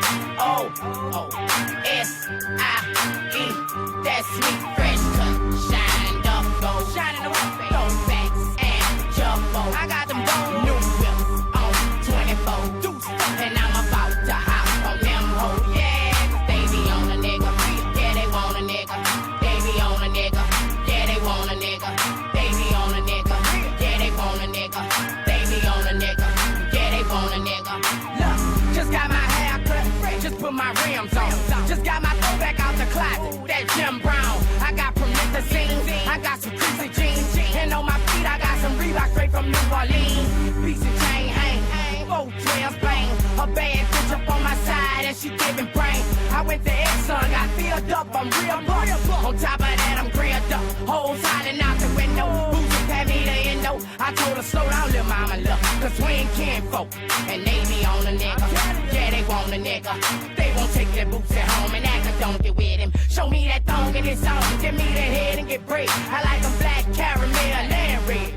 Cutz. That's me, fresh cut, shined up, gold, shining up, throwbacks and jumbo. I got them gold new whips on 24 deuce, and I'm about to hop on them hoes. Yeah, 'cause they be on a nigga. Yeah, they want a nigga. They be on a nigga. Yeah, they want a nigga. They be on a nigga. Yeah, they want a nigga. They be on a nigga. Yeah, they want a nigga. Look, just got my hair cut, just put my rims on. Just got my throwback out the closet, that Jim Brown. I got promethazine, I got some greasy jeans, and on my feet I got some Reebok straight from New Orleans. Piece of chain hang, 412 bang. A bad bitch up on my side and she giving brain. I went to Exxon, got filled up, I'm real buck. On top of that I'm grilled up, hoes hiding out the window. Boozing pat me the endo. I told her slow down, little mama, look, 'cause we ain't kinfolk, and they be on a nigga. Yeah, they want a nigga. They won't take their boots at home and act like don't get with him. Show me that thong and it's on. Give me that head and get break. I like them black caramel and red.